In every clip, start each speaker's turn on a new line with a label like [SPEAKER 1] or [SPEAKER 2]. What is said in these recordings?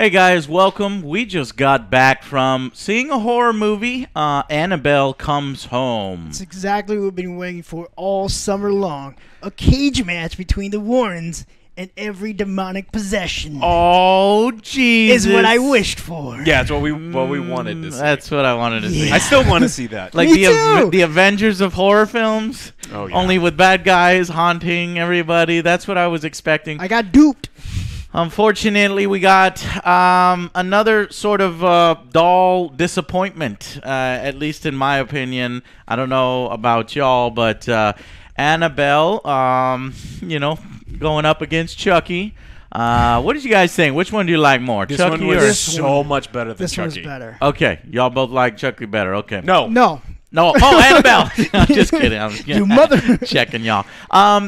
[SPEAKER 1] Hey guys, welcome. We just got back from seeing a horror movie, Annabelle Comes Home.
[SPEAKER 2] It's exactly what we've been waiting for all summer long. A cage match between the Warrens and every demonic possession.
[SPEAKER 1] Oh, Jesus.
[SPEAKER 2] Is what I wished for.
[SPEAKER 3] Yeah, it's what we wanted to see.
[SPEAKER 1] That's what I wanted to see.
[SPEAKER 3] I still want to see that.
[SPEAKER 1] Like
[SPEAKER 2] Me too.
[SPEAKER 1] the Avengers of horror films,
[SPEAKER 3] Oh, yeah.
[SPEAKER 1] only with bad guys haunting everybody. That's what I was expecting.
[SPEAKER 2] I got duped.
[SPEAKER 1] Unfortunately, we got another sort of dull disappointment, at least in my opinion. I don't know about y'all, but Annabelle, going up against Chucky. What did you guys think? Which one do you like more,
[SPEAKER 3] This
[SPEAKER 1] Chucky
[SPEAKER 3] one
[SPEAKER 1] or?
[SPEAKER 3] was so much better than
[SPEAKER 2] This one's
[SPEAKER 3] Chucky.
[SPEAKER 2] better.
[SPEAKER 1] Okay, y'all both like Chucky better. Okay.
[SPEAKER 3] No.
[SPEAKER 2] No.
[SPEAKER 1] Oh, Annabelle. I'm just kidding. I'm
[SPEAKER 2] You mother.
[SPEAKER 1] checking y'all.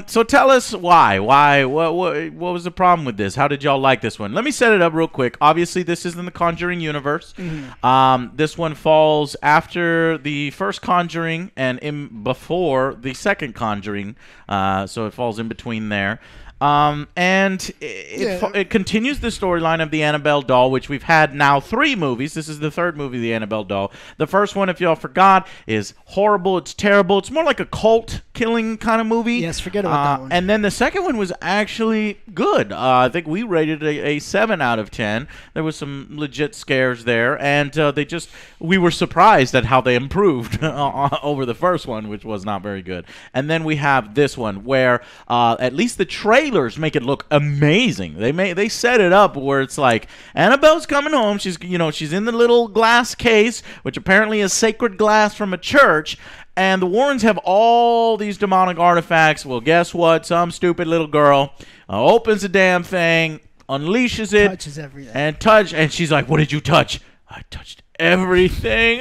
[SPEAKER 1] So tell us why. What was the problem with this? How did y'all like this one? Let me set it up real quick. Obviously, this is in the Conjuring universe.
[SPEAKER 2] Mm-hmm.
[SPEAKER 1] This one falls after the first Conjuring and before the second Conjuring. So it falls in between there. And it continues the storyline of the Annabelle doll, which we've had now 3 movies. This is the 3rd movie, the Annabelle doll. The first one, if y'all forgot, is horrible. It's terrible. It's more like a cult killing kind of movie.
[SPEAKER 2] Yes, forget about that one.
[SPEAKER 1] And then the second one was actually good. I think we rated it a 7 out of 10. There was some legit scares there, and we were surprised at how they improved over the first one, which was not very good. And then we have this one where at least the trailers make it look amazing. They set it up where it's like Annabelle's coming home. She's in the little glass case, which apparently is sacred glass from a church. And the Warrens have all these demonic artifacts. Well, guess what? Some stupid little girl opens the damn thing, unleashes it,
[SPEAKER 2] Touches everything.
[SPEAKER 1] and she's like, "What did you touch?" "I touched everything."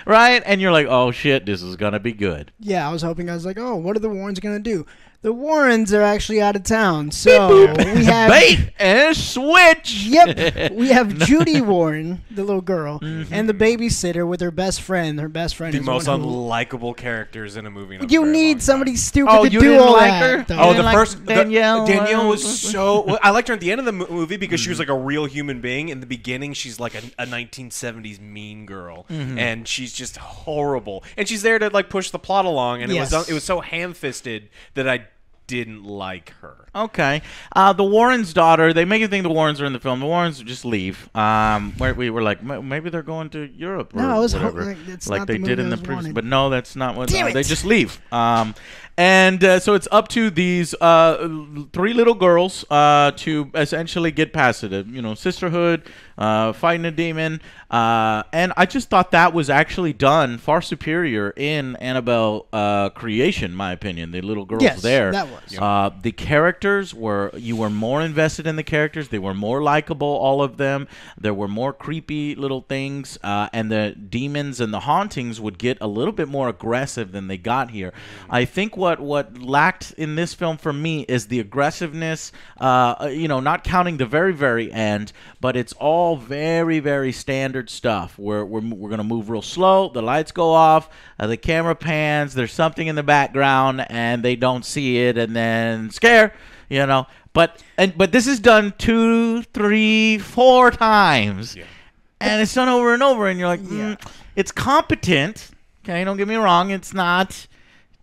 [SPEAKER 1] Right? And you're like, "Oh shit, this is gonna be good."
[SPEAKER 2] Yeah, I was like, oh, what are the Warrens going to do? The Warrens are actually out of town, so we have...
[SPEAKER 1] Bait and switch!
[SPEAKER 2] Yep, we have Judy Warren, the little girl, and the babysitter with her best friend. Her best friend
[SPEAKER 3] The
[SPEAKER 2] is
[SPEAKER 3] most
[SPEAKER 2] one who...
[SPEAKER 3] unlikable characters in a movie. In a
[SPEAKER 2] You
[SPEAKER 3] very
[SPEAKER 2] need
[SPEAKER 3] long
[SPEAKER 2] somebody
[SPEAKER 3] time.
[SPEAKER 2] stupid
[SPEAKER 1] Oh,
[SPEAKER 2] to
[SPEAKER 1] you
[SPEAKER 2] do
[SPEAKER 1] didn't
[SPEAKER 2] all
[SPEAKER 1] like
[SPEAKER 2] that.
[SPEAKER 1] her?
[SPEAKER 2] though.
[SPEAKER 1] You
[SPEAKER 3] Oh,
[SPEAKER 1] didn't
[SPEAKER 3] the
[SPEAKER 1] like
[SPEAKER 3] first
[SPEAKER 1] Danielle.
[SPEAKER 3] Danielle was so. Well, I liked her at the end of the movie because she was like a real human being. In the beginning, she's like a 1970s mean girl, and she's just horrible. And she's there to like push the plot along, and
[SPEAKER 2] Yes.
[SPEAKER 3] it was so ham-fisted that I didn't like her.
[SPEAKER 1] Okay. The Warrens' daughter, they make you think the Warrens are in the film. The Warrens just leave. Where we were like, maybe they're going to Europe or
[SPEAKER 2] No, it was
[SPEAKER 1] whatever.
[SPEAKER 2] it's
[SPEAKER 1] like
[SPEAKER 2] not
[SPEAKER 1] they
[SPEAKER 2] the
[SPEAKER 1] did
[SPEAKER 2] movie
[SPEAKER 1] in
[SPEAKER 2] I
[SPEAKER 1] the
[SPEAKER 2] was
[SPEAKER 1] previous.
[SPEAKER 2] wanting.
[SPEAKER 1] But no, that's not what.
[SPEAKER 2] Damn
[SPEAKER 1] They
[SPEAKER 2] it.
[SPEAKER 1] just leave. So it's up to these 3 little girls to essentially get past it. Sisterhood, fighting a demon. And I just thought that was actually done far superior in Annabelle creation, in my opinion. The little girls
[SPEAKER 2] Yes,
[SPEAKER 1] there.
[SPEAKER 2] that was.
[SPEAKER 1] The characters you were more invested in the characters. They were more likable, all of them. There were more creepy little things, and the demons and the hauntings would get a little bit more aggressive than they got here. I think what lacked in this film for me is the aggressiveness. Not counting the very, very end, but it's all very, very standard stuff. We're gonna move real slow. The lights go off. The camera pans. There's something in the background, and they don't see it, and then scare. But this is done 2, 3, 4 times, and it's done over and over, and you're like, it's competent. Okay, don't get me wrong, it's not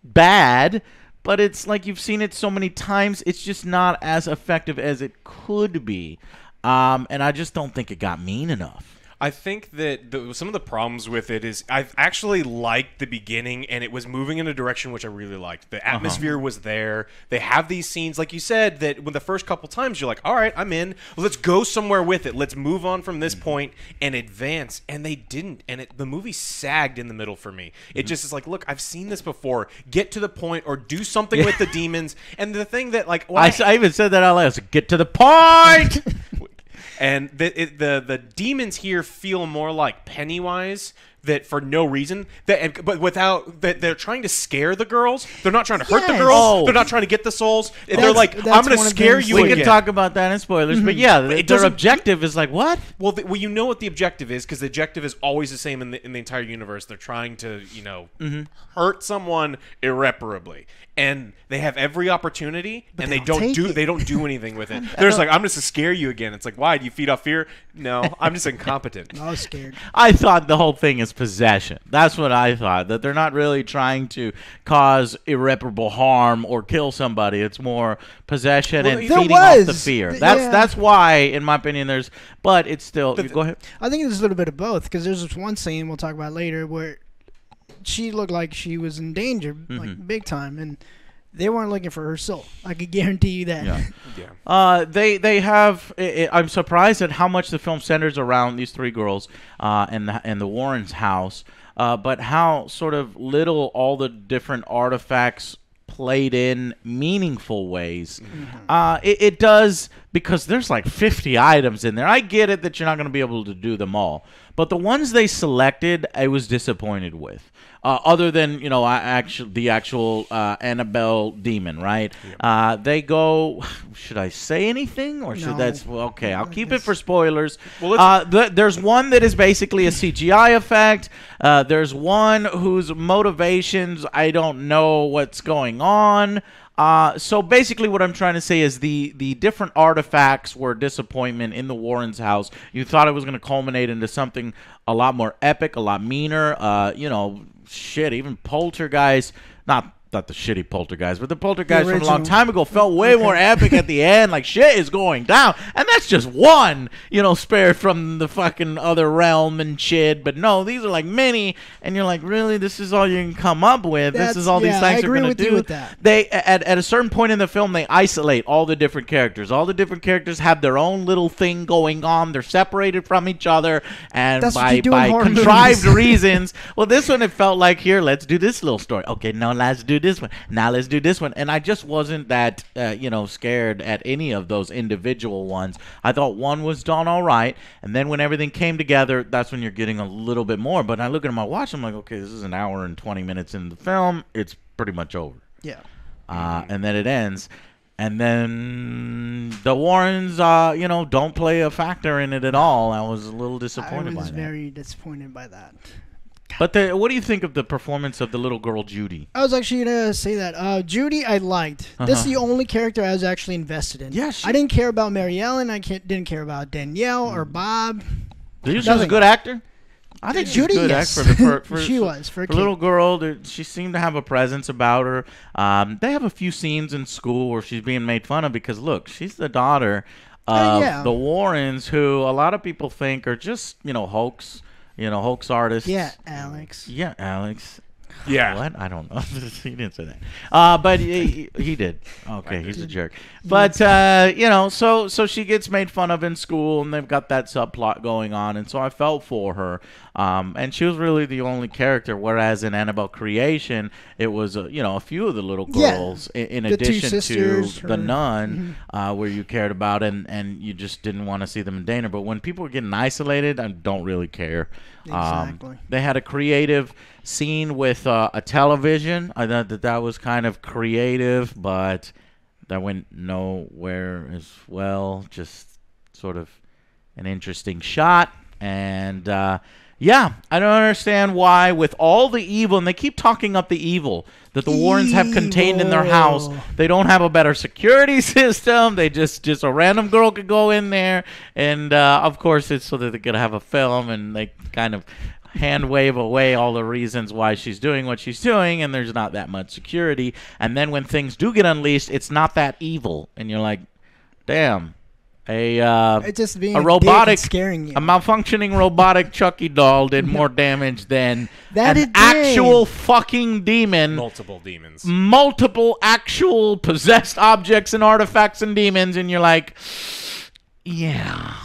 [SPEAKER 1] bad, but it's like you've seen it so many times, it's just not as effective as it could be, and I just don't think it got mean enough.
[SPEAKER 3] I think that some of the problems with it is I've actually liked the beginning, and it was moving in a direction which I really liked. The atmosphere was there. They have these scenes, like you said, that when the first couple times you're like, all right, I'm in. Let's go somewhere with it. Let's move on from this point and advance. And they didn't. And the movie sagged in the middle for me. It just is like, look, I've seen this before. Get to the point or do something with the demons. And the thing that, like...
[SPEAKER 1] I even said that out loud. Get to the point!
[SPEAKER 3] And the demons here feel more like Pennywise. That for no reason, but without that, they're trying to scare the girls. They're not trying to hurt the girls.
[SPEAKER 1] Oh.
[SPEAKER 3] They're not trying to get the souls. They're like, I'm going to scare you
[SPEAKER 1] We
[SPEAKER 3] again.
[SPEAKER 1] can talk about that in spoilers, but yeah, their objective is like what?
[SPEAKER 3] Well, you know what the objective is because the objective is always the same in the entire universe. They're trying to, hurt someone irreparably, and they have every opportunity, and they don't do anything with it. They're just like, I'm just to scare you again. It's like, why? Do you feed off fear? No, I'm just incompetent.
[SPEAKER 2] I was scared.
[SPEAKER 1] I thought the whole thing is possession. That's what I thought. That they're not really trying to cause irreparable harm or kill somebody. It's more possession and feeding off the fear. That's why, in my opinion, but it's still. Go ahead.
[SPEAKER 2] I think there's a little bit of both because there's this one scene we'll talk about later where she looked like she was in danger, like big time, and they weren't looking for her soul. I could guarantee you that.
[SPEAKER 1] Yeah. They have. I'm surprised at how much the film centers around these three girls and the Warrens' house, but how sort of little all the different artifacts played in meaningful ways. It does, because there's like 50 items in there. I get it that you're not going to be able to do them all, but the ones they selected, I was disappointed with. Other than the actual Annabelle demon, right? They go. Should I say anything, or should that's okay? I'll keep it for spoilers. Well, there's one that is basically a CGI effect. There's one whose motivations I don't know what's going on. So basically what I'm trying to say is the different artifacts were a disappointment in the Warrens' house. You thought it was going to culminate into something a lot more epic, a lot meaner. Shit, even Poltergeist, not the shitty Poltergeist, but the Poltergeist from a long time ago felt way more epic at the end. Like, shit is going down. And that's just one, spared from the fucking other realm and shit. But no, these are like many. And you're like, really? This is all you can come up with? This is all these things are going to do?
[SPEAKER 2] With that.
[SPEAKER 1] They, at a certain point in the film, they isolate all the different characters. All the different characters have their own little thing going on. They're separated from each other. And by contrived reasons. Well, this one, it felt like, here, let's do this little story. Okay, no, let's do this one. Now let's do this one. And I just wasn't that, scared at any of those individual ones. I thought one was done all right. And then when everything came together, that's when you're getting a little bit more. But I look at my watch, I'm like, okay, this is an hour and 20 minutes into the film. It's pretty much over.
[SPEAKER 2] Yeah.
[SPEAKER 1] And then it ends. And then the Warrens, don't play a factor in it at all. I was a little disappointed by that.
[SPEAKER 2] I was very disappointed by that.
[SPEAKER 1] But what do you think of the performance of the little girl, Judy?
[SPEAKER 2] I was actually going to say that. Judy, I liked. This is the only character I was actually invested in.
[SPEAKER 1] Yeah,
[SPEAKER 2] I didn't care about Mary Ellen. didn't care about Danielle or Bob.
[SPEAKER 1] She was a good actor? I think
[SPEAKER 2] Judy,
[SPEAKER 1] she's a good actor. For a
[SPEAKER 2] little
[SPEAKER 1] girl, she seemed to have a presence about her. They have a few scenes in school where she's being made fun of because, look, she's the daughter of the Warrens, who a lot of people think are just, hoax artists.
[SPEAKER 2] Yeah, Alex.
[SPEAKER 1] Yeah, Alex.
[SPEAKER 3] Yeah.
[SPEAKER 1] What? I don't know. He didn't say that. But he did. Okay, he's a jerk. But, so she gets made fun of in school, and they've got that subplot going on, and so I felt for her. And she was really the only character, whereas in Annabelle Creation, it was, a few of the little girls, in addition to the nun, where you cared about, and you just didn't want to see them in danger. But when people were getting isolated, I don't really care.
[SPEAKER 2] Exactly.
[SPEAKER 1] They had a creative scene with a television. I thought that was kind of creative, but that went nowhere as well. Just sort of an interesting shot. And, I don't understand why with all the evil, and they keep talking up the evil that the Warrens have contained in their house. They don't have a better security system. They just a random girl could go in there. And, of course, it's so that they could have a film, and they kind of hand wave away all the reasons why she's doing what she's doing, and there's not that much security. And then when things do get unleashed, it's not that evil. And you're like, damn.
[SPEAKER 2] It's just being
[SPEAKER 1] a robotic,
[SPEAKER 2] scaring you.
[SPEAKER 1] A malfunctioning robotic Chucky doll did more damage than
[SPEAKER 2] an
[SPEAKER 1] actual fucking demon.
[SPEAKER 3] Multiple demons.
[SPEAKER 1] Multiple actual possessed objects and artifacts and demons, and you're like, yeah.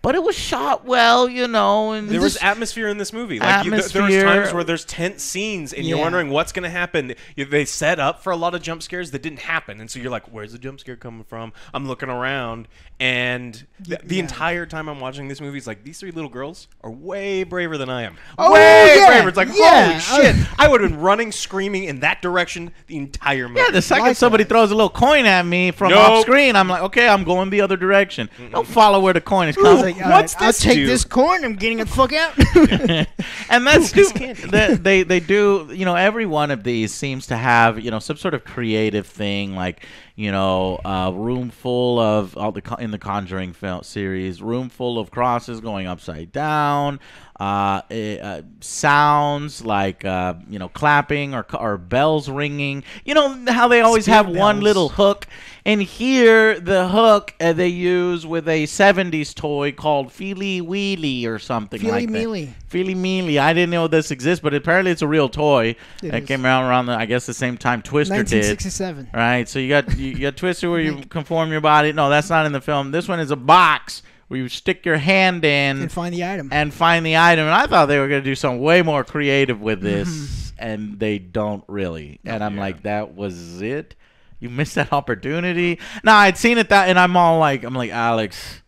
[SPEAKER 1] but it was shot well, you know. And
[SPEAKER 3] there was atmosphere in this movie. Like there was times where there's tense scenes, and you're wondering what's going to happen. They set up for a lot of jump scares that didn't happen, and so you're like, "Where's the jump scare coming from?" I'm looking around, and the entire time I'm watching this movie, it's like these 3 little girls are way braver than I am. Way braver. It's like, holy shit! I would have been running, screaming in that direction the entire movie.
[SPEAKER 1] Yeah, the second somebody throws a little coin at me from off screen, I'm like, okay, I'm going the other direction. Don't follow where the coin is coming.
[SPEAKER 2] Like, what's this? I'll take this coin. I'm getting it the fuck out.
[SPEAKER 1] And that's stupid. They do, you know, every one of these seems to have, you know, some sort of creative thing, like, you know, room full of in the Conjuring film series, room full of crosses going upside down, sounds like you know, clapping or bells ringing. You know how they always have one little hook, and here the hook they use with a 70s toy called Feely Wheely or something like that. Feely Mealy. I didn't know this exists, but apparently it's a real toy. It came around I guess the same time Twister
[SPEAKER 2] 1967.
[SPEAKER 1] did. Right. So you got Twister where you conform your body. No, that's not in the film. This one is a box where you stick your hand in
[SPEAKER 2] and find the item.
[SPEAKER 1] And I thought they were going to do something way more creative with this, and they don't really. And I'm like, that was it? You missed that opportunity? No, I'd seen it and I'm like, Alex.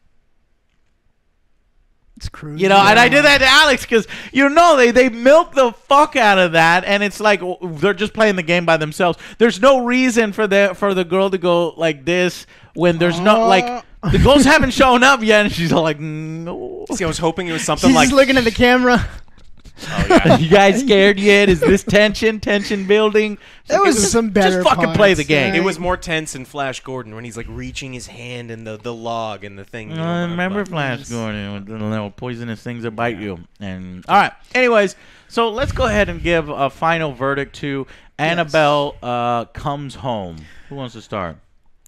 [SPEAKER 2] It's crude.
[SPEAKER 1] You know, and I did that to Alex because, you know, they milk the fuck out of that, and it's like they're just playing the game by themselves. There's no reason for the girl to go like this when there's no, like, the ghosts haven't shown up yet, and she's all like, no.
[SPEAKER 3] See, I was hoping it was something
[SPEAKER 2] she's
[SPEAKER 3] like...
[SPEAKER 2] She's looking at the camera.
[SPEAKER 1] Oh, yeah. You guys scared yet? Is this tension building?
[SPEAKER 2] That was some better
[SPEAKER 1] Just fucking
[SPEAKER 2] parts,
[SPEAKER 1] play the game.
[SPEAKER 2] right?
[SPEAKER 3] It was more tense in Flash Gordon when he's like reaching his hand in the log and the thing.
[SPEAKER 1] I remember Flash Gordon with the little poisonous things that bite you. And all right. Anyways, so let's go ahead and give a final verdict to Annabelle Comes Home. Who wants to start?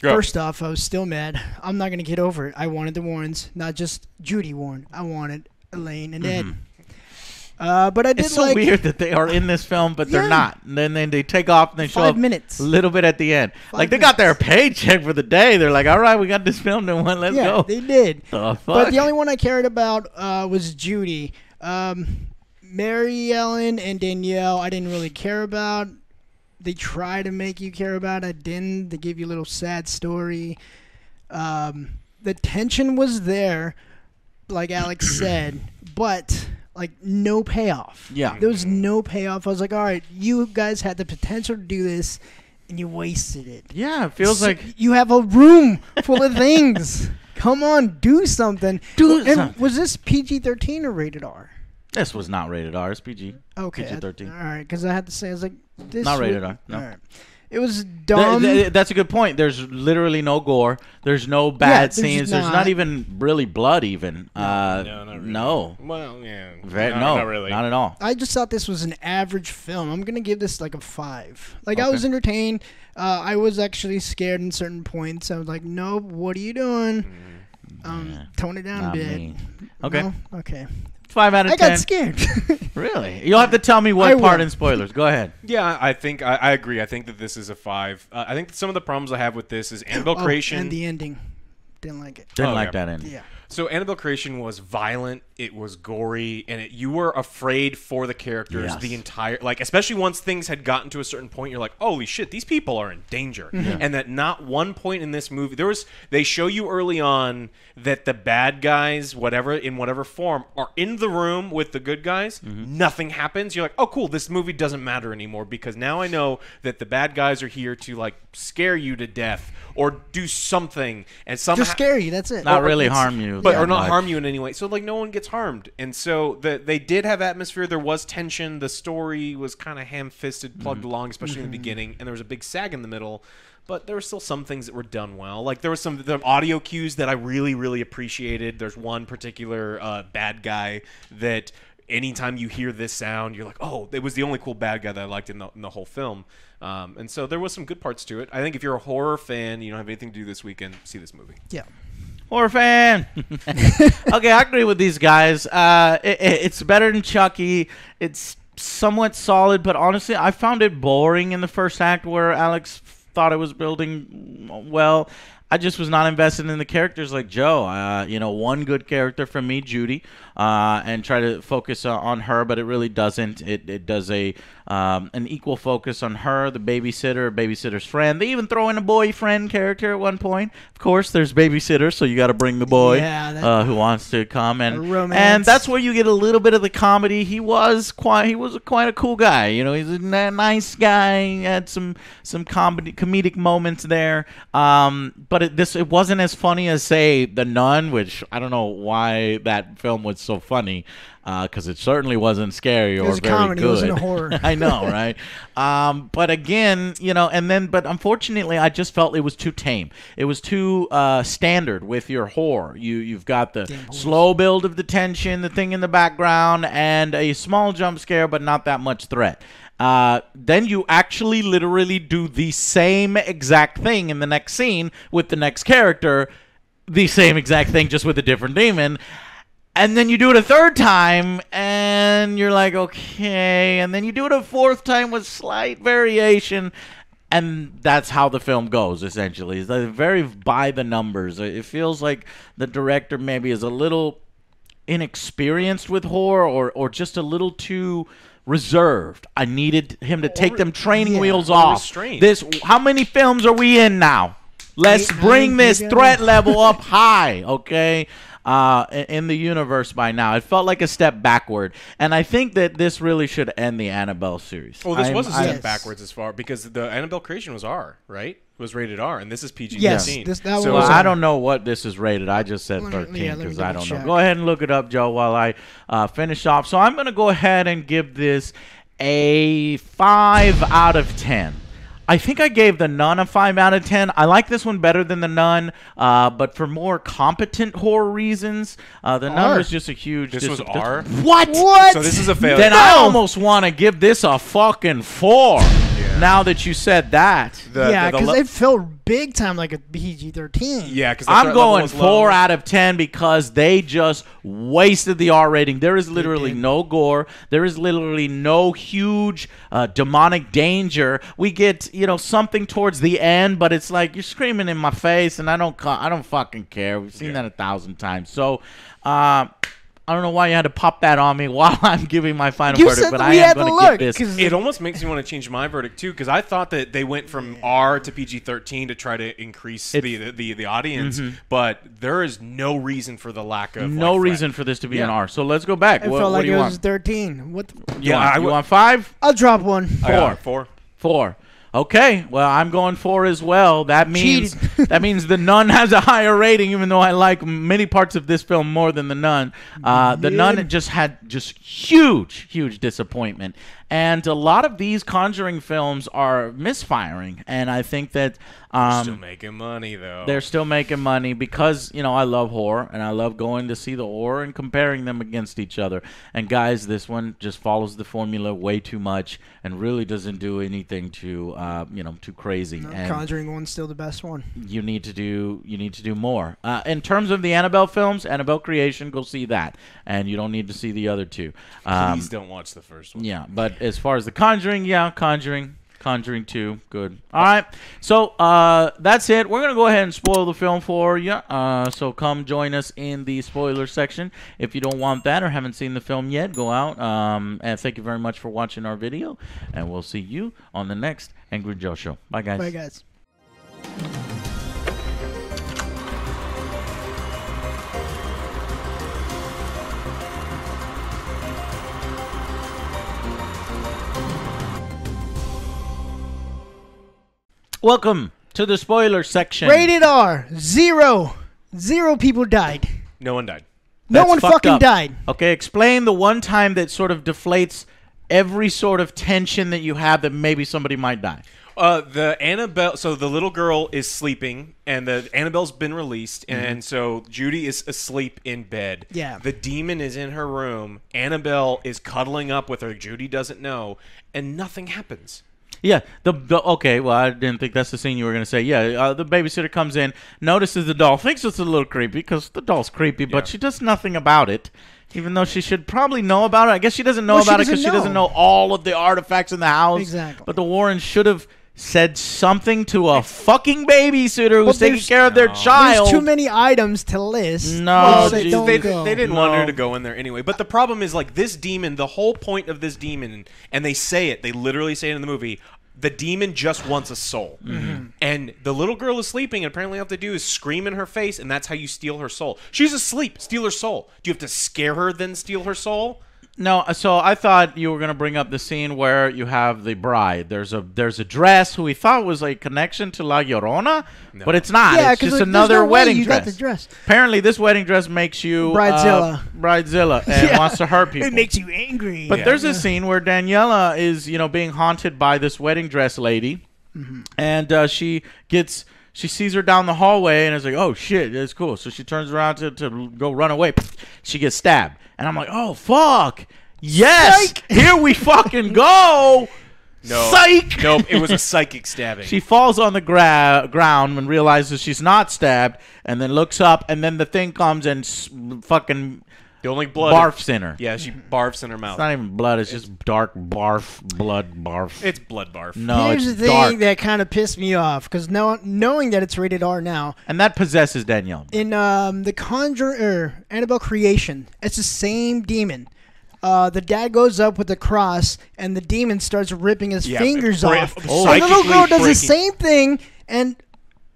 [SPEAKER 3] Go.
[SPEAKER 2] First off, I was still mad. I'm not going to get over it. I wanted the Warrens, not just Judy Warren. I wanted Elaine and Ed. But I did
[SPEAKER 1] It's so weird that they are in this film, but they're not. And then they take off and they show up
[SPEAKER 2] 5 minutes.
[SPEAKER 1] a little bit at the end. Like, they got their paycheck for the day. They're like, all right, we got this film and let's go.
[SPEAKER 2] Yeah, they did.
[SPEAKER 1] The fuck?
[SPEAKER 2] But the only one I cared about was Judy. Mary Ellen and Danielle, I didn't really care about. They try to make you care about it. I didn't. They give you a little sad story. The tension was there, like Alex said, but... like, no payoff.
[SPEAKER 1] Yeah.
[SPEAKER 2] There was no payoff. I was like, all right, you guys had the potential to do this, and you wasted it.
[SPEAKER 1] Yeah, it feels like...
[SPEAKER 2] You have a room full of things. Come on, do something. And was this PG-13 or rated R?
[SPEAKER 1] This was not rated R. It's PG.
[SPEAKER 2] Okay.
[SPEAKER 1] PG-13.
[SPEAKER 2] All right, because I had to say, I was like, this...
[SPEAKER 1] Not rated R, no.
[SPEAKER 2] All right. It was dumb.
[SPEAKER 1] That's a good point. There's literally no gore. There's no bad scenes. There's not even really blood even.
[SPEAKER 3] No, not really.
[SPEAKER 1] No.
[SPEAKER 3] Well, yeah.
[SPEAKER 1] Not
[SPEAKER 3] really.
[SPEAKER 1] Not at all.
[SPEAKER 2] I just thought this was an average film. I'm going to give this like a 5. Like, I was entertained. I was actually scared in certain points. I was like, nope, what are you doing? Tone it down a bit.
[SPEAKER 1] Me. Okay.
[SPEAKER 2] No? Okay.
[SPEAKER 1] 5 out of 10.
[SPEAKER 2] I got scared.
[SPEAKER 1] Really? You'll have to tell me what part in spoilers. Go ahead.
[SPEAKER 3] Yeah, I think I agree. I think that this is a 5. I think some of the problems I have with this is Annabelle Creation.
[SPEAKER 2] And the ending. Didn't like it.
[SPEAKER 1] Didn't like that ending.
[SPEAKER 2] Yeah.
[SPEAKER 3] So Annabelle Creation was violent, it was gory, and you were afraid for the characters the entire, like, especially once things had gotten to a certain point, you're like, holy shit, these people are in danger. And that not one point in this movie, they show you early on that the bad guys, in whatever form, are in the room with the good guys. Nothing happens. You're like, oh, cool, this movie doesn't matter anymore because now I know that the bad guys are here to, like, scare you to death or do something and somehow
[SPEAKER 2] just scare you. That's it.
[SPEAKER 1] Not really harm you,
[SPEAKER 3] or not harm you in any way. So like no one gets harmed, and so they did have atmosphere. There was tension. The story was kind of ham-fisted, plugged along, especially in the beginning, and there was a big sag in the middle. But there were still some things that were done well. Like there was some audio cues that I really, really appreciated. There's one particular bad guy that anytime you hear this sound, you're like, oh, it was the only cool bad guy that I liked in the whole film. And so there was some good parts to it. I think if you're a horror fan, you don't have anything to do this weekend, see this movie.
[SPEAKER 2] Yeah.
[SPEAKER 1] Horror fan. Okay, I agree with these guys. It's better than Chucky. It's somewhat solid, but honestly, I found it boring in the first act where Alex thought it was building well. I just was not invested in the characters like Joe. You know, one good character for me, Judy, and try to focus on her, but it really doesn't. It does an equal focus on her, the babysitter's friend. They even throw in a boyfriend character at one point. Of course, there's babysitter, so you got to bring the boy who wants to come, and that's where you get a little bit of the comedy. He was quite a cool guy. You know, he's a nice guy. He had some comedic moments there. But it wasn't as funny as, say, The Nun, which I don't know why that film was so funny, because it certainly wasn't scary or very
[SPEAKER 2] comedy,
[SPEAKER 1] good.
[SPEAKER 2] It wasn't a horror.
[SPEAKER 1] I know, right? But again, you know, but unfortunately, I just felt it was too tame. It was too standard with your horror. You've got the slow build of the tension, the thing in the background, and a small jump scare, but not that much threat. Then you actually literally do the same exact thing in the next scene with the next character, the same exact thing just with a different demon. And then you do it a third time, and you're like, okay. And then you do it a fourth time with slight variation, and that's how the film goes, essentially. It's very by the numbers. It feels like the director maybe is a little inexperienced with horror, or just a little too reserved. I needed him to take them training wheels off. How many films are we in now? Let's bring this threat level up high, okay? In the universe by now. It felt like a step backward, and I think that this really should end the Annabelle series.
[SPEAKER 3] Well, this was a step backwards as far, because the Annabelle creation was R, right? It was rated R, and this is PG-13.
[SPEAKER 2] Yes,
[SPEAKER 1] so I don't know what this is rated. I just said 13 because I don't know. Go ahead and look it up, Joe, while I finish off. So I'm going to go ahead and give this a 5 out of 10. I think I gave The Nun a 5 out of 10. I like this one better than The Nun, but for more competent horror reasons. The Nun was just a huge...
[SPEAKER 3] This was R?
[SPEAKER 1] What?
[SPEAKER 3] So this is a failure.
[SPEAKER 1] Then I almost want to give this a fucking 4. Now that you said that.
[SPEAKER 2] Because it felt big time like a PG-13.
[SPEAKER 3] Yeah, because
[SPEAKER 1] I'm going 4 out of 10 because they just wasted the R rating. There is literally no gore. There is literally no huge demonic danger. We get, you know, something towards the end, but it's like you're screaming in my face, and I don't fucking care. We've seen that 1,000 times. So, I don't know why you had to pop that on me while I'm giving my final verdict, but I am going to get this.
[SPEAKER 3] It almost makes me want to change my verdict too, because I thought that they went from R to PG-13 to try to increase the audience, but there is no reason for the lack of
[SPEAKER 1] reason for this to be an R. So let's go back.
[SPEAKER 2] It felt like it was 13. What?
[SPEAKER 1] You want 5?
[SPEAKER 2] I'll drop one.
[SPEAKER 1] 4. Okay, well, I'm going 4 as well. That means The Nun has a higher rating, even though I like many parts of this film more than The Nun. The Nun just had huge disappointment. And a lot of these Conjuring films are misfiring, and I think that
[SPEAKER 3] they're still making money, though.
[SPEAKER 1] They're still making money because, you know, I love horror, and I love going to see the horror and comparing them against each other. And guys, this one just follows the formula way too much and really doesn't do anything too, too crazy.
[SPEAKER 2] No,
[SPEAKER 1] and
[SPEAKER 2] Conjuring 1's still the best one.
[SPEAKER 1] You need to do more. In terms of the Annabelle films, Annabelle Creation, go see that, and you don't need to see the other two.
[SPEAKER 3] Please don't watch the first one.
[SPEAKER 1] Yeah, but as far as the Conjuring, Conjuring 2, good. All right, so that's it. We're going to go ahead and spoil the film for you, so come join us in the spoiler section. If you don't want that or haven't seen the film yet, go out, and thank you very much for watching our video, and we'll see you on the next Angry Joe Show. Bye, guys.
[SPEAKER 2] Bye, guys.
[SPEAKER 1] Welcome to the spoiler section.
[SPEAKER 2] Rated R. 0 people died.
[SPEAKER 3] No one died.
[SPEAKER 2] No one fucking died.
[SPEAKER 1] Okay, explain the one time that sort of deflates every sort of tension that you have that maybe somebody might die.
[SPEAKER 3] The Annabelle, so the little girl is sleeping, and the Annabelle's been released, and so Judy is asleep in bed.
[SPEAKER 2] Yeah.
[SPEAKER 3] The demon is in her room. Annabelle is cuddling up with her. Judy doesn't know, and nothing happens.
[SPEAKER 1] Yeah. Okay. Well, I didn't think that's the scene you were going to say. Yeah. The babysitter comes in, notices the doll, thinks it's a little creepy because the doll's creepy, but she does nothing about it, even though she should probably know about it. I guess she doesn't know about it because she doesn't know all of the artifacts in the house.
[SPEAKER 2] Exactly.
[SPEAKER 1] But the Warrens should have said something to a fucking babysitter who's taking
[SPEAKER 2] there's-
[SPEAKER 1] care of their child.
[SPEAKER 2] There's too many items to list.
[SPEAKER 1] No,
[SPEAKER 2] Well,
[SPEAKER 1] geez.
[SPEAKER 2] don't
[SPEAKER 3] they
[SPEAKER 2] go.
[SPEAKER 3] didn't want her
[SPEAKER 1] No.
[SPEAKER 3] to go in there anyway. But the problem is, like, this demon, the whole point of this demon, and they say it, they literally say it in the movie, the demon just wants a soul. And the little girl is sleeping, and apparently all you have to do is scream in her face, and that's how you steal her soul. She's asleep. Steal her soul. Do you have to scare her, then steal her soul?
[SPEAKER 1] No, so I thought you were gonna bring up the scene where you have the bride. There's a dress who we thought was a connection to La Llorona, but it's not.
[SPEAKER 2] Yeah,
[SPEAKER 1] it's
[SPEAKER 2] 'cause
[SPEAKER 1] just
[SPEAKER 2] there's
[SPEAKER 1] another
[SPEAKER 2] no way
[SPEAKER 1] wedding
[SPEAKER 2] you
[SPEAKER 1] dress.
[SPEAKER 2] got the dress.
[SPEAKER 1] Apparently, this wedding dress makes you
[SPEAKER 2] Bridezilla.
[SPEAKER 1] Bridezilla, and
[SPEAKER 2] Yeah.
[SPEAKER 1] wants to hurt people.
[SPEAKER 2] It makes you angry.
[SPEAKER 1] But there's a scene where Daniela is, being haunted by this wedding dress lady, and she sees her down the hallway and is like, "Oh shit, that's cool." So she turns around to go run away. She gets stabbed, and I'm like, "Oh fuck, yes,
[SPEAKER 2] Psych!
[SPEAKER 1] here we fucking go."
[SPEAKER 3] No.
[SPEAKER 1] Psych!
[SPEAKER 3] Nope, it was a psychic stabbing.
[SPEAKER 1] She falls on the ground and realizes she's not stabbed, and then looks up, and then the thing comes and fucking
[SPEAKER 3] the only blood
[SPEAKER 1] barfs in her.
[SPEAKER 3] Yeah, she barfs in her mouth.
[SPEAKER 1] It's not even blood; it's just dark barf, blood barf.
[SPEAKER 3] It's blood barf.
[SPEAKER 1] No,
[SPEAKER 2] Here's
[SPEAKER 1] it's
[SPEAKER 2] the thing
[SPEAKER 1] dark,
[SPEAKER 2] that kind of pissed me off, because knowing that it's rated R now,
[SPEAKER 1] and that possesses Danielle.
[SPEAKER 2] in the Conjuring, Annabelle creation, it's the same demon. The dad goes up with the cross, and the demon starts ripping his fingers off. And the little girl does the same thing and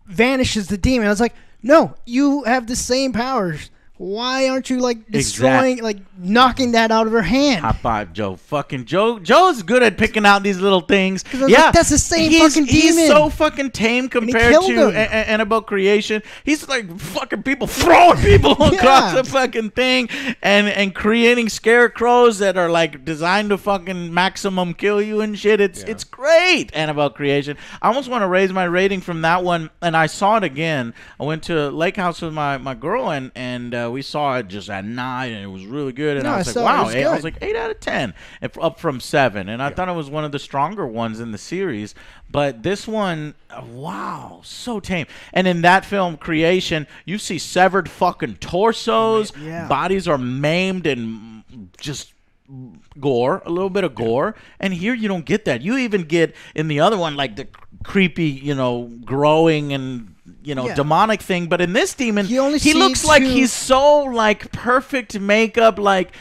[SPEAKER 2] vanishes the demon. I was like, no, you have the same powers. Why aren't you like destroying, like knocking that out of her hand?
[SPEAKER 1] High five, Joe. Fucking Joe. Joe's good at picking out these little things.
[SPEAKER 2] I was like, that's the same fucking
[SPEAKER 1] He's
[SPEAKER 2] demon.
[SPEAKER 1] so fucking tame compared
[SPEAKER 2] killed
[SPEAKER 1] to
[SPEAKER 2] him.
[SPEAKER 1] Annabelle creation. He's like fucking people throwing people across the fucking thing and creating scarecrows that are like designed to fucking maximum kill you and shit. It's great. Annabelle creation. I almost want to raise my rating from that one, and I saw it again. I went to Lake House with my girl and we saw it just at night, and it was really good. And I was like, wow, I was like 8 out of 10, up from 7. And I thought it was one of the stronger ones in the series. But this one, wow, so tame. And in that film, Creation, you see severed fucking torsos, bodies are maimed and just gore, a little bit of gore. And here you don't get that. You even get in the other one like the creepy, growing and demonic thing. But in this demon, he looks like he's so like perfect makeup, like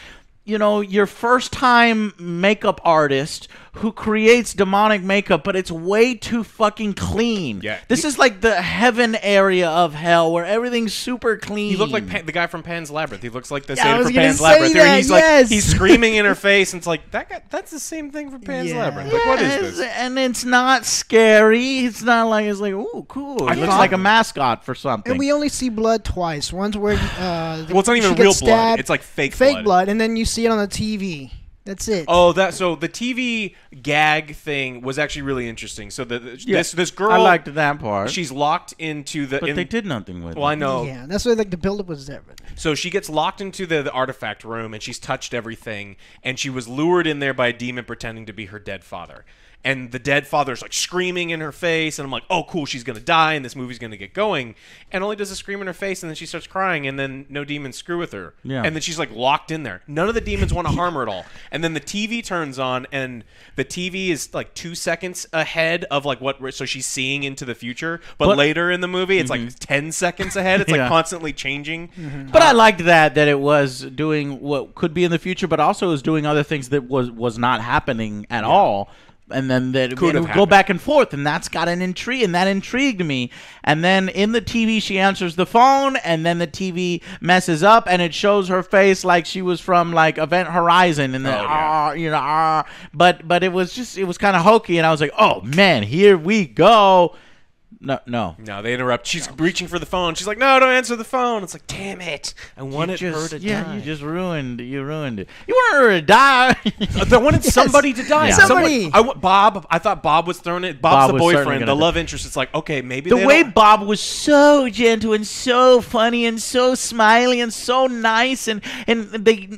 [SPEAKER 1] your first time makeup artist who creates demonic makeup, but it's way too fucking clean.
[SPEAKER 3] Yeah.
[SPEAKER 1] This is like the heaven area of hell where everything's super clean.
[SPEAKER 3] He looked like the guy from Pan's Labyrinth. He looks like the
[SPEAKER 2] Yeah, I
[SPEAKER 3] Satan
[SPEAKER 2] was
[SPEAKER 3] from
[SPEAKER 2] gonna
[SPEAKER 3] Pan's
[SPEAKER 2] say
[SPEAKER 3] Labyrinth.
[SPEAKER 2] that,
[SPEAKER 3] He's
[SPEAKER 2] yes.
[SPEAKER 3] like he's screaming in her face, and it's like that guy. That's the same thing from Pan's Labyrinth. Like, what is this?
[SPEAKER 1] And it's not scary. It's not like it's like, ooh, cool. It looks like a mascot for something.
[SPEAKER 2] And we only see blood twice. Once where
[SPEAKER 3] Well, it's not even
[SPEAKER 2] she
[SPEAKER 3] real
[SPEAKER 2] gets
[SPEAKER 3] blood.
[SPEAKER 2] stabbed,
[SPEAKER 3] It's like fake
[SPEAKER 2] blood, and then you see it on the TV. That's it.
[SPEAKER 3] Oh, so the TV gag thing was actually really interesting. So this girl,
[SPEAKER 1] I liked that part.
[SPEAKER 3] She's locked into the.
[SPEAKER 1] But they did nothing with it.
[SPEAKER 3] Well, I know.
[SPEAKER 2] Yeah, that's why like the buildup was there.
[SPEAKER 3] So she gets locked into the artifact room, and she's touched everything, and she was lured in there by a demon pretending to be her dead father. And the dead father's like screaming in her face, and I'm like, oh, cool, she's gonna die, and this movie's gonna get going. And only does a scream in her face, and then she starts crying, and then no demons screw with her.
[SPEAKER 1] Yeah.
[SPEAKER 3] And then she's like locked in there. None of the demons want to harm her at all. And then the TV turns on, and the TV is like 2 seconds ahead of like so she's seeing into the future. But later in the movie, it's like 10 seconds ahead. It's like constantly changing.
[SPEAKER 1] But I liked that it was doing what could be in the future, but also was doing other things that was not happening at all. And then that it would go back and forth, and that's got an intrigue, and that intrigued me. And then in the TV, she answers the phone, and then the TV messes up, and it shows her face like she was from like Event Horizon, and then but it was kind of hokey, and I was like, oh man, here we go. No,
[SPEAKER 3] they interrupt. She's reaching for the phone. She's like, no, don't answer the phone. It's like, damn it. I wanted her to die.
[SPEAKER 1] Yeah, you just ruined it. You wanted her to die.
[SPEAKER 3] I wanted somebody to die.
[SPEAKER 2] Yeah. Somebody.
[SPEAKER 3] Bob. I thought Bob was throwing it. Bob's the boyfriend, the love interest. It's like, okay, maybe
[SPEAKER 1] the way Bob was so gentle and so funny and so smiley and so nice, and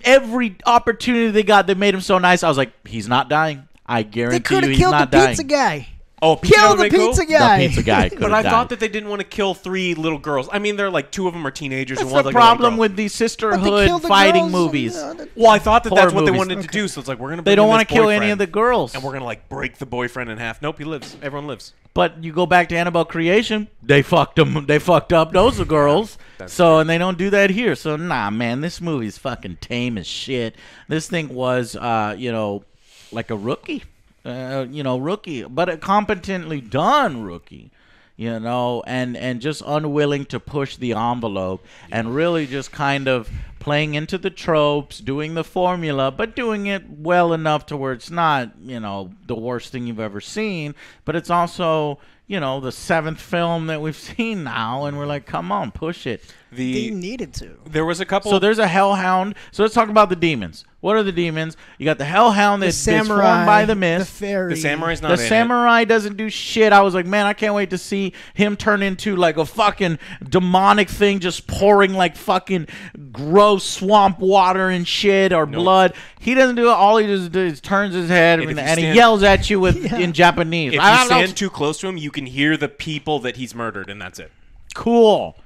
[SPEAKER 1] every opportunity they got, they made him so nice. I was like, he's not dying. I guarantee
[SPEAKER 2] they could
[SPEAKER 1] you,
[SPEAKER 2] have
[SPEAKER 1] he's
[SPEAKER 2] killed
[SPEAKER 1] not
[SPEAKER 2] the
[SPEAKER 1] dying.
[SPEAKER 2] pizza guy.
[SPEAKER 3] Oh,
[SPEAKER 2] Kill the pizza guy.
[SPEAKER 1] The pizza guy could
[SPEAKER 3] But
[SPEAKER 1] have
[SPEAKER 3] I thought
[SPEAKER 1] died.
[SPEAKER 3] that they didn't want to kill 3 little girls. I mean, they're like 2 of them are teenagers
[SPEAKER 1] That's
[SPEAKER 3] and one's
[SPEAKER 1] the
[SPEAKER 3] like a little
[SPEAKER 1] problem
[SPEAKER 3] girl.
[SPEAKER 1] with these
[SPEAKER 2] But they
[SPEAKER 1] sisterhood
[SPEAKER 2] kill the
[SPEAKER 1] fighting
[SPEAKER 2] girls,
[SPEAKER 1] movies.
[SPEAKER 3] Well, I thought that
[SPEAKER 1] Horror
[SPEAKER 3] that's what they
[SPEAKER 1] movies.
[SPEAKER 3] wanted to do. So it's like we're gonna.
[SPEAKER 1] They don't
[SPEAKER 3] want
[SPEAKER 1] to kill any of the girls.
[SPEAKER 3] and we're gonna like break the boyfriend in half. Nope, he lives. Everyone lives.
[SPEAKER 1] But you go back to Annabelle Creation, they fucked them. They fucked up those are girls. So and they don't do that here. So nah, man, this movie's fucking tame as shit. This thing was, like a rookie, rookie, but a competently done rookie. And just unwilling to push the envelope and really just kind of playing into the tropes, doing the formula, but doing it well enough to where it's not, the worst thing you've ever seen, but it's also, the 7th film that we've seen now, and we're like, come on, push it.
[SPEAKER 2] They needed to.
[SPEAKER 3] There was a couple.
[SPEAKER 1] So there's a hellhound. So let's talk about the demons. What are the demons? You got the hellhound that's formed by the mist.
[SPEAKER 2] The fairy.
[SPEAKER 3] The samurai's not
[SPEAKER 1] The
[SPEAKER 3] in
[SPEAKER 1] samurai doesn't do shit. I was like, man, I can't wait to see him turn into like a fucking demonic thing, just pouring like fucking gross swamp water and shit or blood. He doesn't do it. All he does is turns his head and he yells at you in Japanese.
[SPEAKER 3] If you stand too close to him, you can hear the people that he's murdered, and that's it.
[SPEAKER 1] Cool.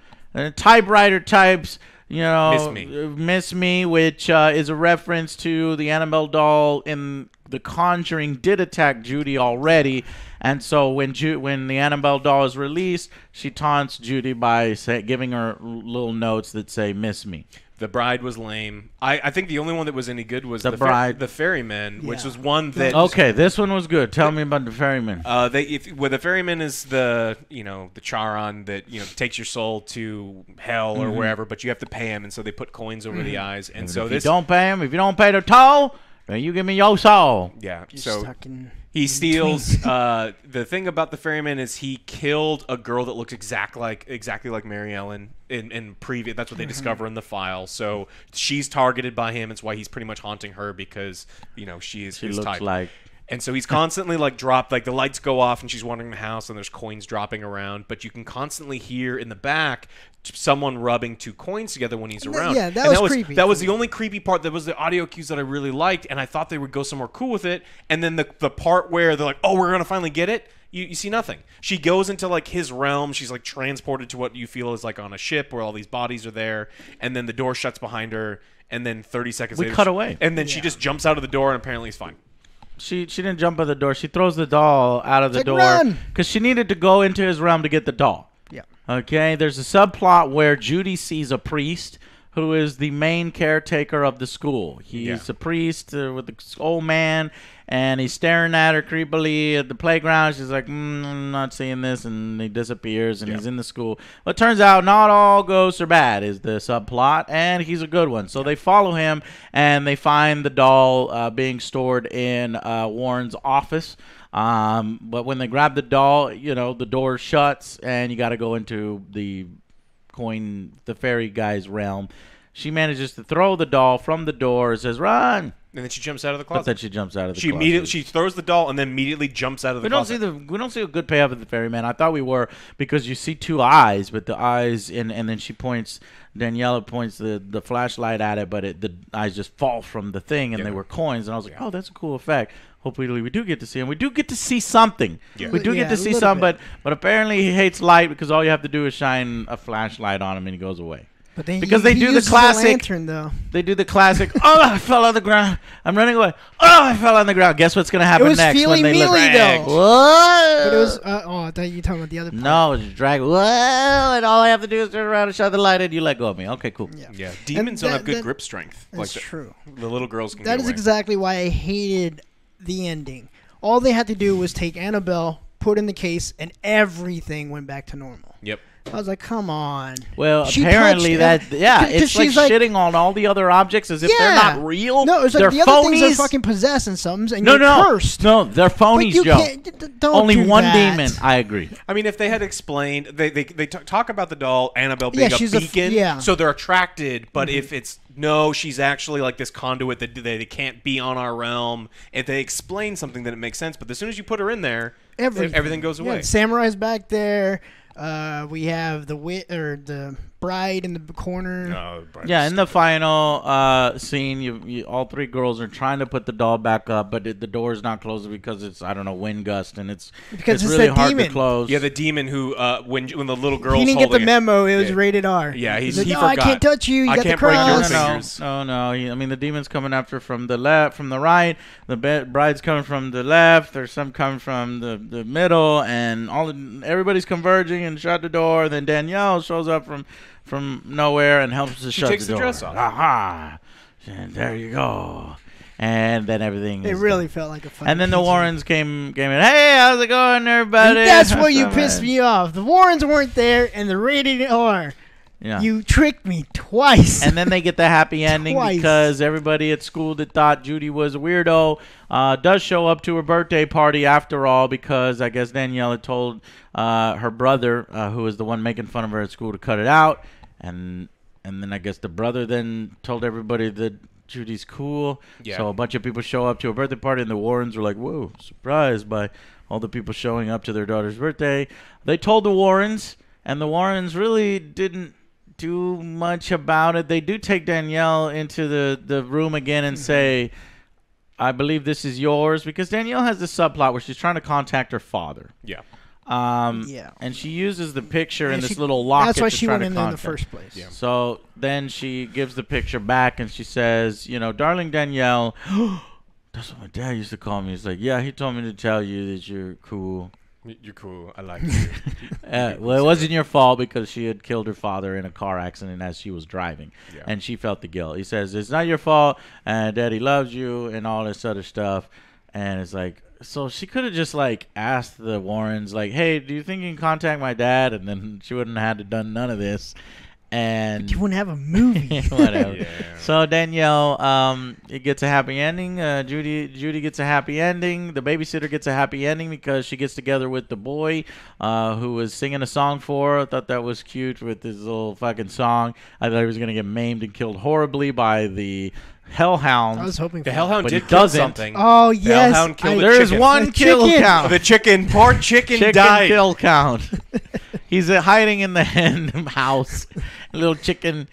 [SPEAKER 1] Typewriter types,
[SPEAKER 3] Miss Me.
[SPEAKER 1] which is a reference to the Annabelle doll in The Conjuring did attack Judy already. And so when the Annabelle doll is released, she taunts Judy by giving her little notes that say, "Miss me."
[SPEAKER 3] The Bride was lame. I think the only one that was any good was
[SPEAKER 1] The Bride.
[SPEAKER 3] the Ferryman, which
[SPEAKER 2] Yeah.
[SPEAKER 3] was one that.
[SPEAKER 1] Okay, this one was good. Tell me about the ferryman.
[SPEAKER 3] The ferryman is the the Charon that takes your soul to hell or wherever, but you have to pay him, and so they put coins over the eyes, and so
[SPEAKER 1] if
[SPEAKER 3] this
[SPEAKER 1] you don't pay him, if you don't pay the toll, then you give me your soul.
[SPEAKER 3] yeah.
[SPEAKER 2] You're
[SPEAKER 3] So
[SPEAKER 2] stuck in
[SPEAKER 3] he steals. The thing about the ferryman is he killed a girl that looks exactly like Mary Ellen in previous. That's what they discover in the file. So she's targeted by him. It's why he's pretty much haunting her because she is his
[SPEAKER 1] looks
[SPEAKER 3] type.
[SPEAKER 1] like.
[SPEAKER 3] And so he's constantly the lights go off and she's wandering the house and there's coins dropping around, but you can constantly hear in the back someone rubbing 2 coins together when he's around.
[SPEAKER 2] Yeah, that was creepy.
[SPEAKER 3] That was the only creepy part. That was the audio cues that I really liked, and I thought they would go somewhere cool with it. And then the part where they're like, "Oh, we're gonna finally get it." You see nothing. She goes into like his realm. She's like transported to what you feel is like on a ship where all these bodies are there, and then the door shuts behind her. And then 30 seconds later,
[SPEAKER 1] cut away.
[SPEAKER 3] and then she just jumps out of the door, and apparently he's fine.
[SPEAKER 1] She didn't jump out the door. She throws the doll out of the door
[SPEAKER 2] run!
[SPEAKER 1] because she needed to go into his realm to get the doll.
[SPEAKER 2] Yeah.
[SPEAKER 1] Okay. There's a subplot where Judy sees a priest who is the main caretaker of the school. He's a priest with an old man, and he's staring at her creepily at the playground. She's like, I'm not seeing this, and he disappears, and he's in the school. But it turns out not all ghosts are bad is the subplot, and he's a good one. So they follow him, and they find the doll being stored in Warren's office. But when they grab the doll, the door shuts, and you got to go into the fairy guy's realm. She manages to throw the doll from the door and says, "Run!"
[SPEAKER 3] And then she jumps out of the
[SPEAKER 1] But
[SPEAKER 3] closet.
[SPEAKER 1] then she jumps out of the
[SPEAKER 3] She
[SPEAKER 1] closet.
[SPEAKER 3] immediately throws the doll and then immediately jumps out of the closet.
[SPEAKER 1] We don't see a good payoff of the ferryman. I thought we were, because you see 2 eyes, but the eyes and then Daniela points the flashlight at it, but the eyes just fall from the thing, and they were coins, and I was like, oh, that's a cool effect. Hopefully we do get to see him. We do get to see something.
[SPEAKER 3] Yeah.
[SPEAKER 1] We do get to see
[SPEAKER 2] a little
[SPEAKER 1] something,
[SPEAKER 2] bit.
[SPEAKER 1] but apparently he hates light because all you have to do is shine a flashlight on him and he goes away.
[SPEAKER 2] But then
[SPEAKER 1] Because they
[SPEAKER 2] he
[SPEAKER 1] do the
[SPEAKER 2] uses
[SPEAKER 1] classic-
[SPEAKER 2] lantern, though.
[SPEAKER 1] They do the classic, oh, I fell on the ground. I'm running away. Oh, I fell on the ground. Guess what's going to happen
[SPEAKER 2] It was
[SPEAKER 1] next when they
[SPEAKER 2] feely-mealy,
[SPEAKER 1] look?
[SPEAKER 2] though.
[SPEAKER 1] What?
[SPEAKER 2] But it was. I thought you were talking about the other part.
[SPEAKER 1] No, it's drag. Whoa, and all I have to do is turn around and shut the light and you let go of me. Okay, cool.
[SPEAKER 3] Yeah, demons don't
[SPEAKER 2] that-
[SPEAKER 3] have good
[SPEAKER 2] that-
[SPEAKER 3] grip strength.
[SPEAKER 2] That's
[SPEAKER 3] the,
[SPEAKER 2] true.
[SPEAKER 3] The little girls can
[SPEAKER 2] That
[SPEAKER 3] get
[SPEAKER 2] is
[SPEAKER 3] away.
[SPEAKER 2] exactly why I hated the ending. All they had to do was take Annabelle, put in the case, and everything went back to normal.
[SPEAKER 3] Yep.
[SPEAKER 2] I was like, come on.
[SPEAKER 1] Well,
[SPEAKER 2] She
[SPEAKER 1] apparently
[SPEAKER 2] touched
[SPEAKER 1] it's like
[SPEAKER 2] she's like-
[SPEAKER 1] shitting on all the other objects as if they're not real.
[SPEAKER 2] No, it's like
[SPEAKER 1] they're
[SPEAKER 2] the other things
[SPEAKER 1] phonies.
[SPEAKER 2] are fucking possessed and something, and
[SPEAKER 1] no,
[SPEAKER 2] you're
[SPEAKER 1] no,
[SPEAKER 2] cursed.
[SPEAKER 1] no, they're
[SPEAKER 2] But
[SPEAKER 1] phonies,
[SPEAKER 2] you
[SPEAKER 1] Joe.
[SPEAKER 2] can't. Don't
[SPEAKER 1] Only
[SPEAKER 2] do
[SPEAKER 1] one
[SPEAKER 2] that.
[SPEAKER 1] demon. I agree.
[SPEAKER 3] I mean, if they had explained, they talk about the doll Annabelle being a
[SPEAKER 2] she's
[SPEAKER 3] beacon, so they're attracted. But if it's no, she's actually like this conduit that they can't be on our realm. If they explain something, then it makes sense. But as soon as you put her in there, everything goes away.
[SPEAKER 2] The samurai's back there. We have the bride in the corner.
[SPEAKER 3] No,
[SPEAKER 1] Yeah, in the final scene, you all 3 girls are trying to put the doll back up, but the door is not closing because it's, I don't know, wind gust, and it's really hard to close.
[SPEAKER 3] Yeah, the demon who when the little girl's
[SPEAKER 2] he didn't get the memo. It was rated R.
[SPEAKER 3] Yeah,
[SPEAKER 2] he
[SPEAKER 3] forgot.
[SPEAKER 2] I can't touch you. You got the cross.
[SPEAKER 1] No. I mean, the demon's coming after from the left, from the right. The bride's coming from the left. There's some coming from the middle, and everybody's converging and shut the door. Then Danielle shows up from nowhere and helps to shut the door. She takes the dress off. Aha! And there you go. And then everything.
[SPEAKER 2] It really felt like a fucking.
[SPEAKER 1] And then the Warrens came in. Hey, how's it going, everybody?
[SPEAKER 2] And that's where you pissed me off. The Warrens weren't there, and the rated R.
[SPEAKER 1] Yeah.
[SPEAKER 2] You tricked me twice.
[SPEAKER 1] And then they get the happy ending because everybody at school that thought Judy was a weirdo does show up to her birthday party after all, because I guess Danielle had told her brother, who was the one making fun of her at school, to cut it out. And then I guess the brother then told everybody that Judy's cool. Yeah. So a bunch of people show up to a birthday party, and the Warrens were like, whoa, surprised by all the people showing up to their daughter's birthday. They told the Warrens, and the Warrens really didn't do much about it. They do take Danielle into the room again and say, I believe this is yours, because Danielle has this subplot where she's trying to contact her father.
[SPEAKER 3] Yeah.
[SPEAKER 1] And she uses the picture in this little locket.
[SPEAKER 2] That's why she went
[SPEAKER 1] in
[SPEAKER 2] there in the first place.
[SPEAKER 1] Yeah. So then she gives the picture back and she says, darling Danielle, that's what my dad used to call me. He's like, yeah, he told me to tell you that you're cool.
[SPEAKER 3] You're cool. I like you.
[SPEAKER 1] Well, it wasn't your fault because she had killed her father in a car accident as she was driving. Yeah. And she felt the guilt. He says, it's not your fault, and Daddy loves you, and all this other stuff. And it's like, so she could have just, asked the Warrens, hey, do you think you can contact my dad? And then she wouldn't have had to done none of this. And
[SPEAKER 2] you wouldn't have a movie.
[SPEAKER 1] Whatever. Yeah. So Danielle, it gets a happy ending. Judy gets a happy ending. The babysitter gets a happy ending because she gets together with the boy who was singing a song for her. I thought that was cute with his little fucking song. I thought he was going to get maimed and killed horribly by the Hellhound.
[SPEAKER 2] I was hoping
[SPEAKER 3] the Hellhound did
[SPEAKER 1] kill
[SPEAKER 3] something.
[SPEAKER 2] Oh, yes.
[SPEAKER 3] The Hellhound killed
[SPEAKER 1] There is one kill count.
[SPEAKER 3] The chicken. Poor chicken died.
[SPEAKER 1] Kill count. He's hiding in the hen house. A little chicken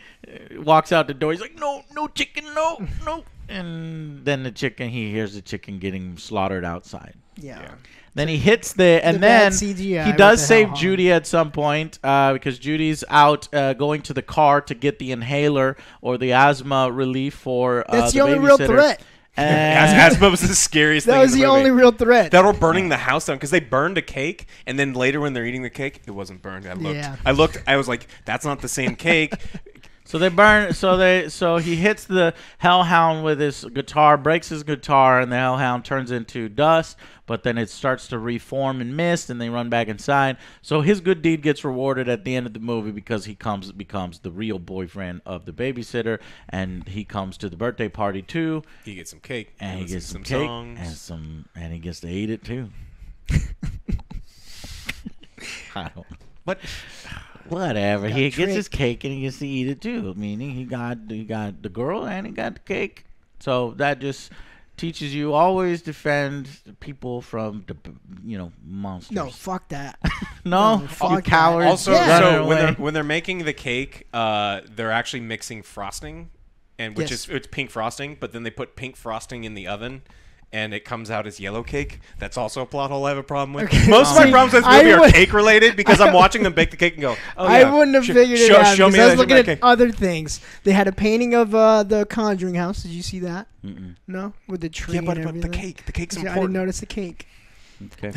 [SPEAKER 1] walks out the door. He's like, no chicken, no. And then he hears the chicken getting slaughtered outside.
[SPEAKER 2] Yeah.
[SPEAKER 1] Then he hits and then he does save Judy at some point because Judy's out going to the car to get the inhaler or the asthma relief for
[SPEAKER 2] that's
[SPEAKER 1] the
[SPEAKER 2] only real threat.
[SPEAKER 3] Asthma was the scariest thing.
[SPEAKER 2] That was the only real threat.
[SPEAKER 3] That were burning the house down because they burned a cake, and then later when they're eating the cake, it wasn't burned. I looked. I was like, that's not the same cake.
[SPEAKER 1] So they burn. So he hits the Hellhound with his guitar, breaks his guitar, and the Hellhound turns into dust. But then it starts to reform in mist, and they run back inside. So his good deed gets rewarded at the end of the movie because he becomes the real boyfriend of the babysitter, and he comes to the birthday party too.
[SPEAKER 3] He gets some cake,
[SPEAKER 1] and he gets some cake, and he gets to eat it too. I don't. But. Whatever. He gets his cake and he gets to eat it too. Meaning he got the girl and he got the cake. So that just teaches you always defend people from the monsters.
[SPEAKER 2] No, fuck that.
[SPEAKER 1] No,
[SPEAKER 2] fuck
[SPEAKER 1] cowards.
[SPEAKER 3] Also, so when they're making the cake, they're actually mixing frosting, and it's pink frosting. But then they put pink frosting in the oven. And it comes out as yellow cake. That's also a plot hole I have a problem with. Okay. Most of my problems with this movie are cake related because I'm watching them bake the cake and go, oh yeah.
[SPEAKER 2] I wouldn't have figured it out
[SPEAKER 3] show me
[SPEAKER 2] I was looking at other things. They had a painting of the Conjuring house. Did you see that?
[SPEAKER 1] Mm-mm.
[SPEAKER 2] No? With the tree and everything?
[SPEAKER 3] But the cake. The cake's important.
[SPEAKER 2] I didn't notice the cake.
[SPEAKER 1] Okay.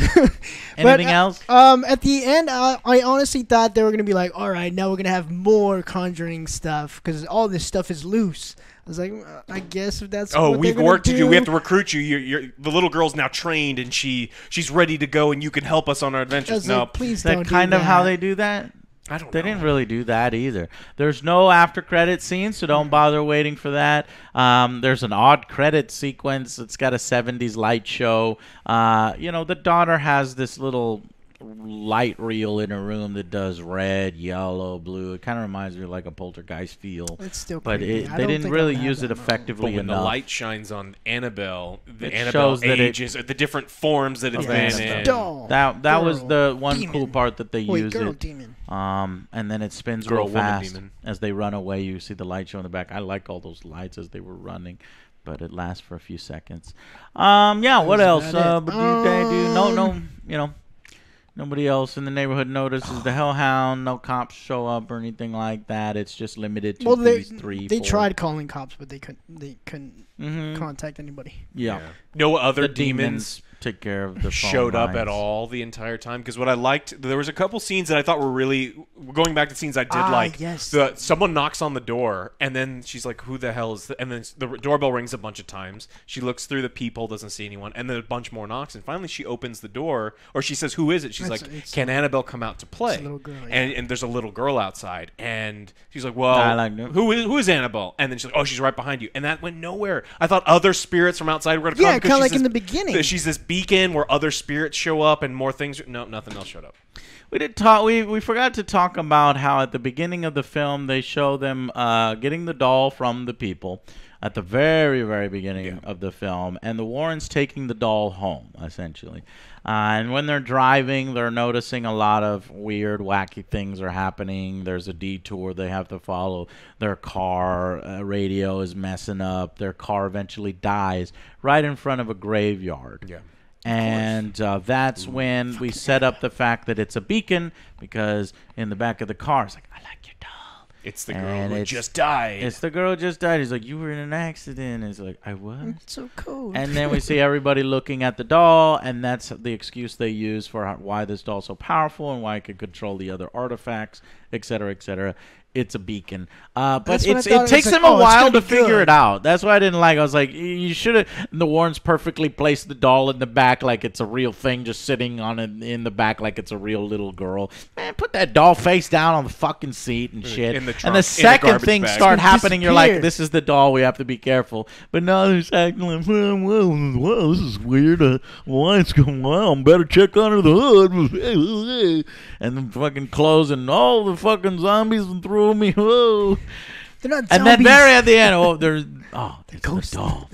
[SPEAKER 1] Anything else?
[SPEAKER 2] At the end, I honestly thought they were going to be like, all right, now we're going to have more Conjuring stuff because all this stuff is loose. I was like, I guess if that's what
[SPEAKER 3] we've work to do. We have to recruit you. You're the little girl's now trained, and she's ready to go, and you can help us on our adventures. No,
[SPEAKER 2] please
[SPEAKER 1] don't.
[SPEAKER 2] That's
[SPEAKER 1] kind of how they do that.
[SPEAKER 3] I don't know.
[SPEAKER 1] They didn't really do that either. There's no after credit scene, so don't bother waiting for that. There's an odd credit sequence. It's got a 70s light show. The daughter has this little light reel in a room that does red, yellow, blue. It kind of reminds me of like a poltergeist feel.
[SPEAKER 2] It's still
[SPEAKER 1] but
[SPEAKER 2] creepy.
[SPEAKER 1] they didn't really use it effectively
[SPEAKER 3] But when
[SPEAKER 1] enough.
[SPEAKER 3] the light shines on Annabelle, the
[SPEAKER 1] It
[SPEAKER 3] Annabelle
[SPEAKER 1] shows that
[SPEAKER 3] ages, the different forms that it's been in.
[SPEAKER 2] Doll,
[SPEAKER 1] that was
[SPEAKER 2] girl,
[SPEAKER 1] the one
[SPEAKER 2] demon.
[SPEAKER 1] cool part that they
[SPEAKER 2] Wait,
[SPEAKER 1] use
[SPEAKER 2] girl,
[SPEAKER 1] it.
[SPEAKER 2] demon.
[SPEAKER 1] And then it spins
[SPEAKER 3] Girl,
[SPEAKER 1] real
[SPEAKER 3] woman,
[SPEAKER 1] fast
[SPEAKER 3] demon.
[SPEAKER 1] as they run away. You see the light show in the back. I like all those lights as they were running, but it lasts for a few seconds. Yeah. What else? But nobody else in the neighborhood notices the hellhound. No cops show up or anything like that. It's just limited to these three.
[SPEAKER 2] They
[SPEAKER 1] four.
[SPEAKER 2] tried calling cops, but they couldn't contact anybody.
[SPEAKER 1] Yeah.
[SPEAKER 3] No other
[SPEAKER 1] The
[SPEAKER 3] demons
[SPEAKER 1] take care of the phone
[SPEAKER 3] showed up
[SPEAKER 1] lines.
[SPEAKER 3] at all the entire time. Because what I liked, there was a couple scenes that I thought were really, going back to scenes I did like.
[SPEAKER 2] Yes.
[SPEAKER 3] Someone knocks on the door, and then she's like, who the hell is and then the doorbell rings a bunch of times. She looks through the peephole, doesn't see anyone, and then a bunch more knocks, and finally she opens the door, or she says, who is it? She's
[SPEAKER 2] It's
[SPEAKER 3] can Annabelle come out to play?
[SPEAKER 2] It's a little girl,
[SPEAKER 3] And there's a little girl outside, and she's like, well, who is Annabelle? And then she's like, oh, she's right behind you. And that went nowhere. I thought other spirits from outside were going to come.
[SPEAKER 2] Yeah, kind of like in the beginning.
[SPEAKER 3] She's this beacon where other spirits show up and more things. No, nothing else showed up.
[SPEAKER 1] We did talk. We forgot to talk about how at the beginning of the film they show them getting the doll from the people at the very, very beginning of the film, and the Warrens taking the doll home essentially. And when they're driving, they're noticing a lot of weird, wacky things are happening. There's a detour they have to follow. Their car radio is messing up. Their car eventually dies right in front of a graveyard.
[SPEAKER 3] Yeah.
[SPEAKER 1] And that's when we set up the fact that it's a beacon, because in the back of the car, it's like, I like your doll.
[SPEAKER 3] It's the girl who just died.
[SPEAKER 1] It's the girl who just died. He's like, you were in an accident. And it's like, I was.
[SPEAKER 2] It's so cool.
[SPEAKER 1] And then we see everybody looking at the doll, and that's the excuse they use for why this doll's so powerful and why it can control the other artifacts, etc., etc. It's a beacon. But it takes them a while to figure it out. That's why I didn't like. I was like, you should have. The Warrens perfectly placed the doll in the back like it's a real thing, just sitting on it in the back like it's a real little girl. Man, put that doll face down on the fucking seat and shit.
[SPEAKER 3] In the trunk,
[SPEAKER 1] and the second
[SPEAKER 3] garbage
[SPEAKER 1] things
[SPEAKER 3] bag.
[SPEAKER 1] start happening, you're like,
[SPEAKER 2] disappeared.
[SPEAKER 1] this is the doll. We have to be careful. But now they're acting like, whoa, this is weird. What's going on? Better check under the hood. And then fucking closing all the fucking zombies and threw me. Whoa.
[SPEAKER 2] They're not zombies.
[SPEAKER 1] And then very at the end, there's
[SPEAKER 2] ghosts.
[SPEAKER 1] the doll.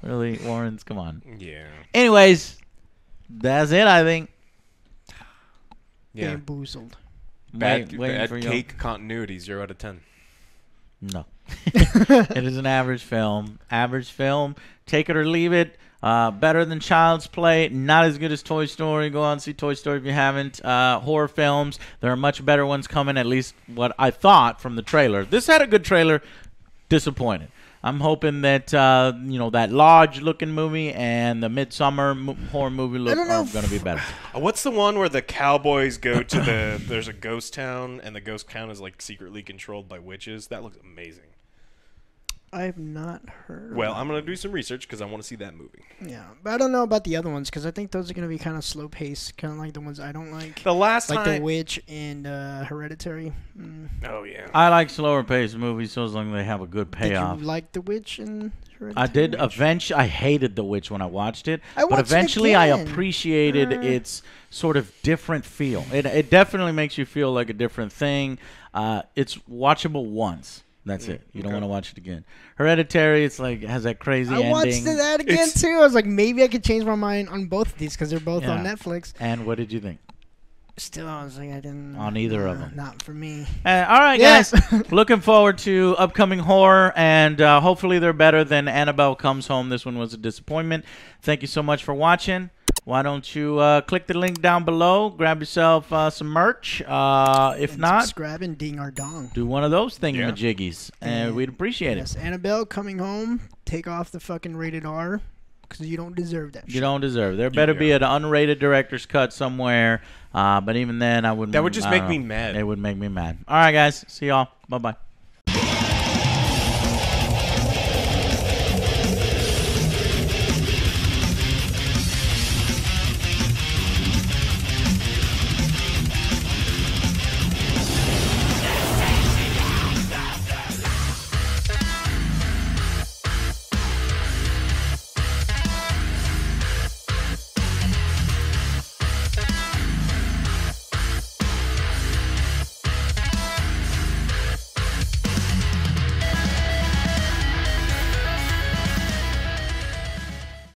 [SPEAKER 1] Really, Warrens, come on.
[SPEAKER 3] Yeah.
[SPEAKER 1] Anyways, that's it, I think.
[SPEAKER 3] Yeah.
[SPEAKER 2] Bamboozled.
[SPEAKER 3] Bad
[SPEAKER 1] Waiting for you.
[SPEAKER 3] cake continuity, 0 out of 10.
[SPEAKER 1] No. It is an average film. Average film. Take it or leave it. Better than Child's Play. Not as good as Toy Story. Go out and see Toy Story if you haven't. Horror films. There are much better ones coming, at least what I thought from the trailer. This had a good trailer. Disappointed. I'm hoping that, that Lodge-looking movie and the Midsummer horror movie look are going to be better.
[SPEAKER 3] What's the one where the cowboys go to there's a ghost town, and the ghost town is like secretly controlled by witches? That looks amazing.
[SPEAKER 2] I have not heard.
[SPEAKER 3] Well, I'm going to do some research because I want to see that movie.
[SPEAKER 2] Yeah, but I don't know about the other ones because I think those are going to be kind of slow paced, kind of like the ones I don't like.
[SPEAKER 3] The last
[SPEAKER 2] like
[SPEAKER 3] time...
[SPEAKER 2] The Witch and Hereditary.
[SPEAKER 3] Oh, yeah.
[SPEAKER 1] I like slower paced movies so as long as they have a good payoff.
[SPEAKER 2] Did you like The Witch and Hereditary?
[SPEAKER 1] I did. Eventually, I hated The Witch when I watched it,
[SPEAKER 2] watched
[SPEAKER 1] but
[SPEAKER 2] it
[SPEAKER 1] eventually I
[SPEAKER 2] again.
[SPEAKER 1] appreciated its sort of different feel. It definitely makes you feel like a different thing. It's watchable once. That's it. You don't want to watch it again. Hereditary, it's like has that crazy ending.
[SPEAKER 2] I watched that again too. I was like, maybe I could change my mind on both of these because they're both on Netflix.
[SPEAKER 1] And what did you think?
[SPEAKER 2] Still, I was like, I didn't.
[SPEAKER 1] On either of them.
[SPEAKER 2] Not for me.
[SPEAKER 1] All right, guys. Looking forward to upcoming horror, and hopefully they're better than Annabelle Comes Home. This one was a disappointment. Thank you so much for watching. Why don't you click the link down below, grab yourself some merch. If not,
[SPEAKER 2] subscribe and ding our dong.
[SPEAKER 1] do one of those thingamajiggies, and we'd appreciate it.
[SPEAKER 2] Annabelle Coming Home. Take off the fucking rated R because you don't deserve that.
[SPEAKER 1] You don't deserve it. There better be an unrated director's cut somewhere. But even then, I wouldn't.
[SPEAKER 3] That would just make me mad.
[SPEAKER 1] It would make me mad. All right, guys. See y'all. Bye-bye.